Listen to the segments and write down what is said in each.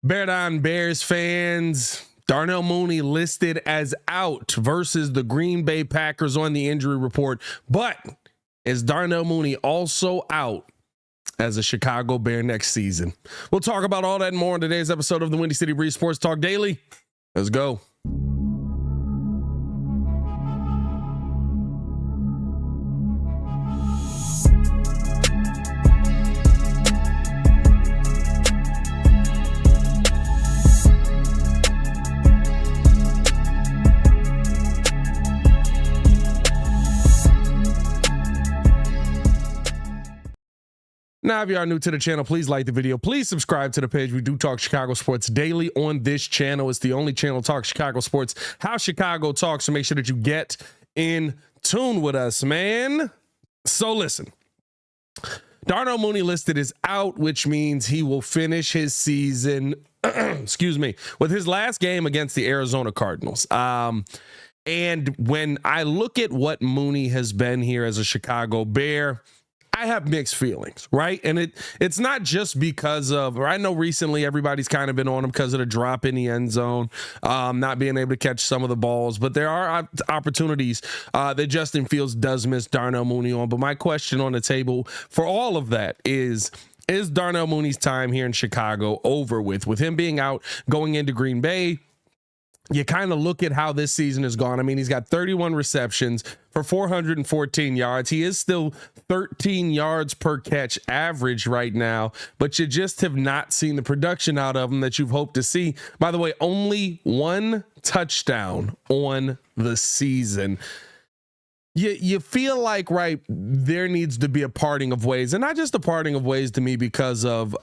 Bear down, Bears fans. Darnell Mooney listed as out versus the Green Bay Packers on the injury report. But is Darnell Mooney also out as a Chicago Bear next season? We'll talk about all that and more in today's episode of the Windy City Breeze Sports Talk Daily. Let's go. Now, if you are new to the channel, please like the video. Please subscribe to the page. We do talk Chicago sports daily on this channel. It's the only channel to talk Chicago sports, how Chicago talks. So make sure that you get in tune with us, man. So listen, Darnell Mooney listed as out, which means he will finish his season, excuse me, with his last game against the Arizona Cardinals. And when I look at what Mooney has been here as a Chicago Bear, I have mixed feelings, right? And it's not just because of, or I know recently everybody's kind of been on him because of the drop in the end zone, not being able to catch some of the balls, but there are opportunities that Justin Fields does miss Darnell Mooney on. But my question on the table for all of that is Darnell Mooney's time here in Chicago over with him being out going into Green Bay? You kind of look at how this season has gone. I mean, he's got 31 receptions for 414 yards. He is still 13 yards per catch average right now, but you just have not seen the production out of him that you've hoped to see. By the way, only one touchdown on the season. You feel like, right, there needs to be a parting of ways, and not just a parting of ways to me because of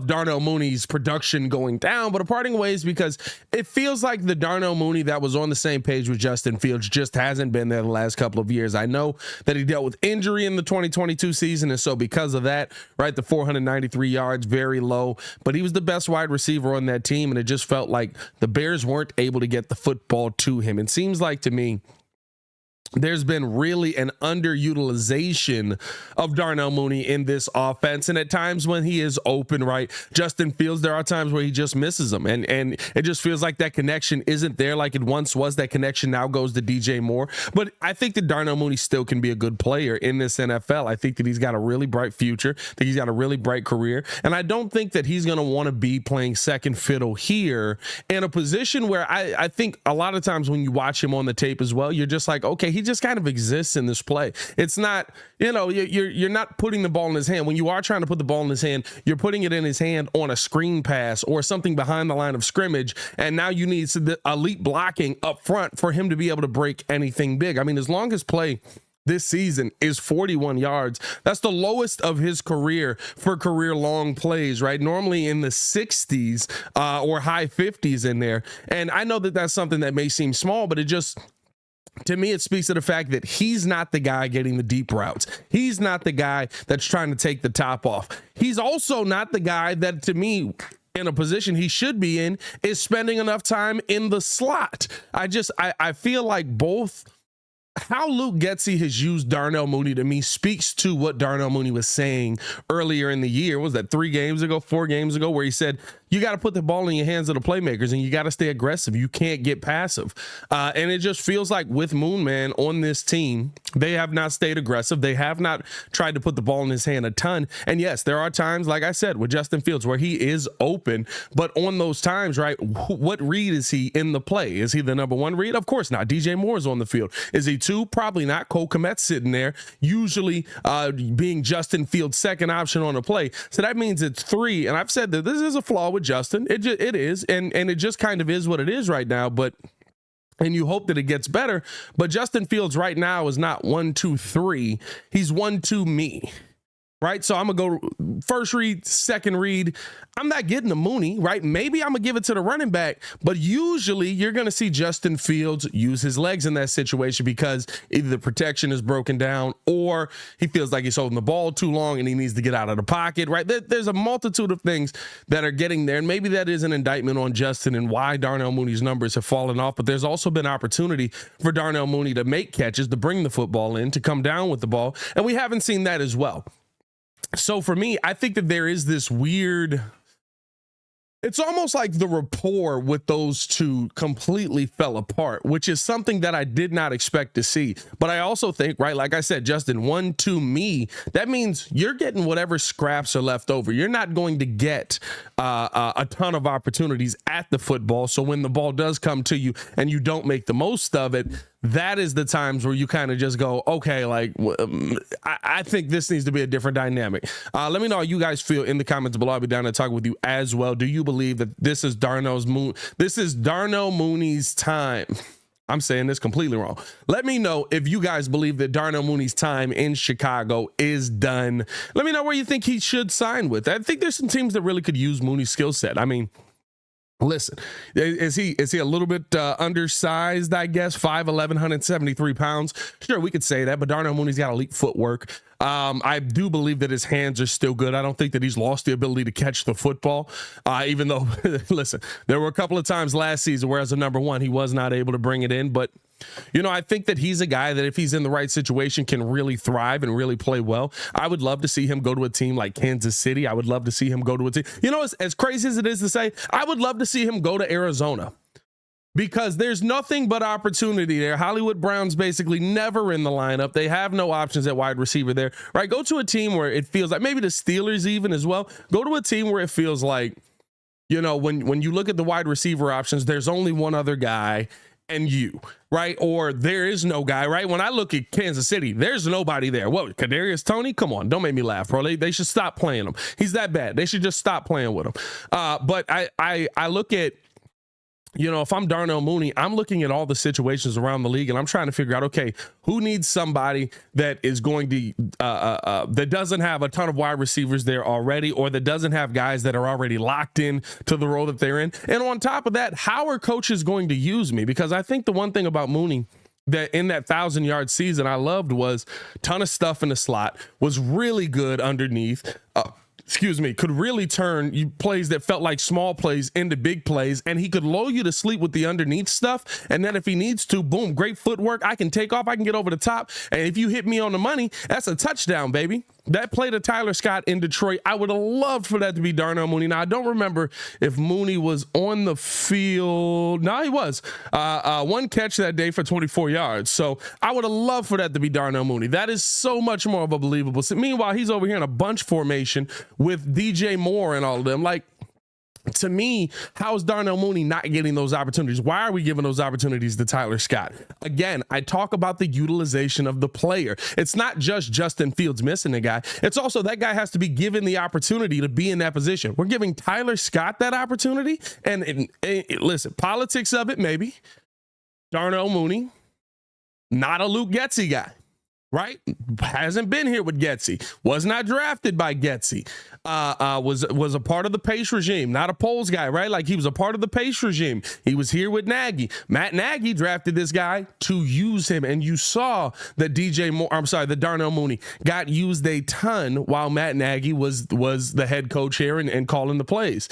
Darnell Mooney's production going down, but a parting ways because it feels like the Darnell Mooney that was on the same page with Justin Fields just hasn't been there the last couple of years. I know that he dealt with injury in the 2022 season, and so because of that, right, the 493 yards, very low, but he was the best wide receiver on that team, and it just felt like the Bears weren't able to get the football to him. It seems like to me there's been really an underutilization of Darnell Mooney in this offense. And at times when he is open, right, Justin Fields, there are times where he just misses them. And it just feels like that connection isn't there like it once was. That connection now goes to DJ Moore. But I think that Darnell Mooney still can be a good player in this NFL. I think that he's got a really bright future. I think he's got a really bright career. And I don't think that he's going to want to be playing second fiddle here in a position where I think a lot of times when you watch him on the tape as well, you're just like, okay, he just kind of exists in this play. It's not, you're not putting the ball in his hand. When you are trying to put the ball in his hand, you're putting it in his hand on a screen pass or something behind the line of scrimmage. And now you need elite blocking up front for him to be able to break anything big. I mean, his longest play this season is 41 yards. That's the lowest of his career for career long plays, right? Normally in the 60s or high 50s in there. And I know that that's something that may seem small, but to me, it speaks to the fact that he's not the guy getting the deep routes. He's not the guy that's trying to take the top off. He's also not the guy that, to me, in a position he should be in, is spending enough time in the slot. I feel like both how Luke Getsy has used Darnell Mooney to me speaks to what Darnell Mooney was saying earlier in the year. Was that 4 games ago, where he said, you got to put the ball in your hands of the playmakers and you got to stay aggressive. You can't get passive. And it just feels like with Moon, man, on this team, they have not stayed aggressive. They have not tried to put the ball in his hand a ton. And yes, there are times, like I said, with Justin Fields where he is open, but on those times, right, what read is he in the play? Is he the number one read? Of course not. DJ Moore is on the field. Is he 2? Probably not. Cole Kmet's sitting there, usually being Justin Fields' second option on a play. So that means it's 3. And I've said that this is a flaw with Justin. It is, and it just kind of is what it is right now. And you hope that it gets better. But Justin Fields right now is not 1, 2, 3. He's 1, 2 me. Right. So I'm going to go first read, second read. I'm not getting to Mooney, right? Maybe I'm going to give it to the running back, but usually you're going to see Justin Fields use his legs in that situation because either the protection is broken down or he feels like he's holding the ball too long and he needs to get out of the pocket, right? There's a multitude of things that are getting there. And maybe that is an indictment on Justin and why Darnell Mooney's numbers have fallen off. But there's also been opportunity for Darnell Mooney to make catches, to bring the football in, to come down with the ball. And we haven't seen that as well. So for me, I think that there is this weird, it's almost like the rapport with those two completely fell apart, which is something that I did not expect to see. But I also think, right, like I said, Justin, 1-2 me, that means you're getting whatever scraps are left over. You're not going to get a ton of opportunities at the football. So when the ball does come to you and you don't make the most of it, that is the times where you kind of just go, okay, like, I think this needs to be a different dynamic. Let me know how you guys feel in the comments below. I'll be down to talk with you as well. Do you believe that this is Darnell Mooney's time? I'm saying this completely wrong. Let me know if you guys believe that Darnell Mooney's time in Chicago is done. Let me know where you think he should sign with. I think there's some teams that really could use Mooney's skill set. I mean, listen, is he a little bit undersized, I guess? 5'11", 173 pounds. Sure, we could say that, but Darnell Mooney's got elite footwork. I do believe that his hands are still good. I don't think that he's lost the ability to catch the football, even though, listen, there were a couple of times last season where as a number one, he was not able to bring it in. But, you know, I think that he's a guy that if he's in the right situation can really thrive and really play well. I would love to see him go to a team like Kansas City. I would love to see him go to a team. You know, as crazy as it is to say, I would love to see him go to Arizona, because there's nothing but opportunity there. Hollywood Brown's basically never in the lineup. They have no options at wide receiver there, right? Go to a team where it feels like, maybe the Steelers even as well. Go to a team where it feels like, you know, when you look at the wide receiver options, there's only one other guy and you, right? Or there is no guy, right? When I look at Kansas City, there's nobody there. What, Kadarius Toney? Come on, don't make me laugh, bro. They should stop playing him. He's that bad. They should just stop playing with him. But I look at, you know, if I'm Darnell Mooney, I'm looking at all the situations around the league and I'm trying to figure out, okay, who needs somebody that is going to, that doesn't have a ton of wide receivers there already, or that doesn't have guys that are already locked in to the role that they're in. And on top of that, how are coaches going to use me? Because I think the one thing about Mooney that in that 1,000-yard season I loved was ton of stuff in the slot, was really good underneath, could really turn plays that felt like small plays into big plays, and he could lull you to sleep with the underneath stuff. And then if he needs to, boom, great footwork. I can take off. I can get over the top. And if you hit me on the money, that's a touchdown, baby. That play to Tyler Scott in Detroit, I would have loved for that to be Darnell Mooney. Now, I don't remember if Mooney was on the field. No, he was. One catch that day for 24 yards. So I would have loved for that to be Darnell Mooney. That is so much more of a believable. So, meanwhile, he's over here in a bunch formation with DJ Moore and all of them. Like, to me, how is Darnell Mooney not getting those opportunities? Why are we giving those opportunities to Tyler Scott? Again, I talk about the utilization of the player. It's not just Justin Fields missing a guy. It's also that guy has to be given the opportunity to be in that position. We're giving Tyler Scott that opportunity. And listen, politics of it, maybe. Darnell Mooney, not a Luke Getsy guy. Right? Hasn't been here with Getsy. Was not drafted by Getsy. Was a part of the Pace regime, not a Poles guy, right? Like, he was a part of the Pace regime. He was here with Nagy. Matt Nagy drafted this guy to use him, and you saw that that Darnell Mooney got used a ton while Matt Nagy was the head coach here and calling the plays.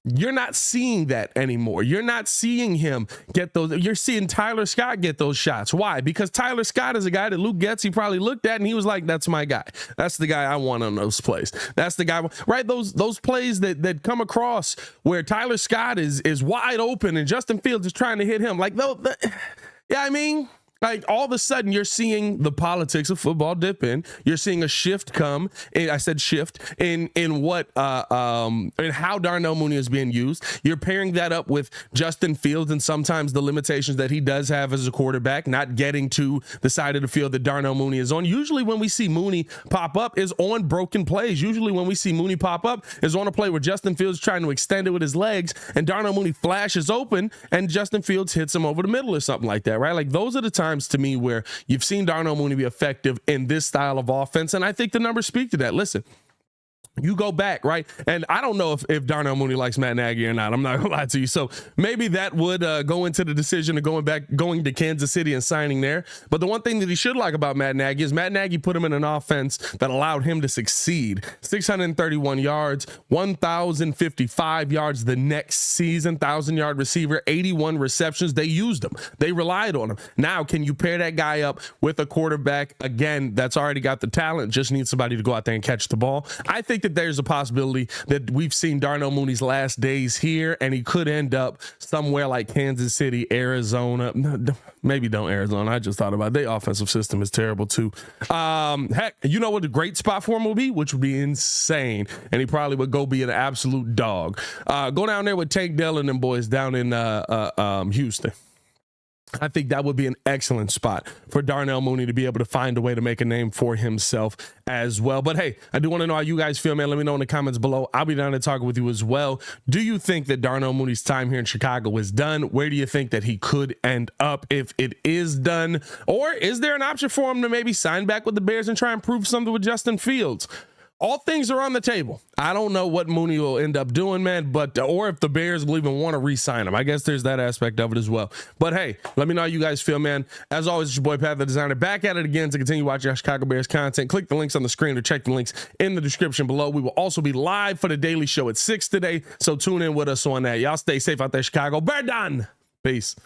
You're not seeing that anymore. You're not seeing him get those. You're seeing Tyler Scott get those shots. Why? Because Tyler Scott is a guy that Luke Getsy probably looked at and he was like, that's my guy. That's the guy I want on those plays. That's the guy, right? Those plays that come across where Tyler Scott is wide open and Justin Fields is trying to hit him. Like, yeah, I mean, like, all of a sudden you're seeing the politics of football dip in. You're seeing a shift come. I said shift in what in how Darnell Mooney is being used. You're pairing that up with Justin Fields and sometimes the limitations that he does have as a quarterback, not getting to the side of the field that Darnell Mooney is on. Usually when we see Mooney pop up is on broken plays. Usually when we see Mooney pop up is on a play where Justin Fields is trying to extend it with his legs and Darnell Mooney flashes open and Justin Fields hits him over the middle or something like that, right? Like, those are the times to me where you've seen Darnell Mooney be effective in this style of offense, and I think the numbers speak to that. Listen, You go back, right? And I don't know if Darnell Mooney likes Matt Nagy or not. I'm not gonna lie to you. So maybe that would go into the decision of going to Kansas City and signing there. But the one thing that he should like about Matt Nagy is Matt Nagy put him in an offense that allowed him to succeed. 631 yards, 1,055 yards the next season, 1,000-yard receiver, 81 receptions. They used him. They relied on him. Now, can you pair that guy up with a quarterback, again, that's already got the talent, just needs somebody to go out there and catch the ball? I think that there's a possibility that we've seen Darnell Mooney's last days here, and he could end up somewhere like Kansas City, Arizona. Maybe don't Arizona. I just thought about it. Their offensive system is terrible too. Heck, you know what a great spot for him will be, which would be insane, and he probably would go be an absolute dog. Go down there with Tank Dell and them boys down in Houston. I think that would be an excellent spot for Darnell Mooney to be able to find a way to make a name for himself as well. But hey, I do want to know how you guys feel, man. Let me know in the comments below. I'll be down to talk with you as well. Do you think that Darnell Mooney's time here in Chicago is done? Where do you think that he could end up if it is done? Or is there an option for him to maybe sign back with the Bears and try and prove something with Justin Fields? All things are on the table. I don't know what Mooney will end up doing, man, but or if the Bears will even want to re-sign him. I guess there's that aspect of it as well. But hey, let me know how you guys feel, man. As always, it's your boy Pat the Designer, back at it again to continue watching our Chicago Bears content. Click the links on the screen or check the links in the description below. We will also be live for the daily show at 6 today, so tune in with us on that. Y'all stay safe out there, Chicago. Bear done. Peace.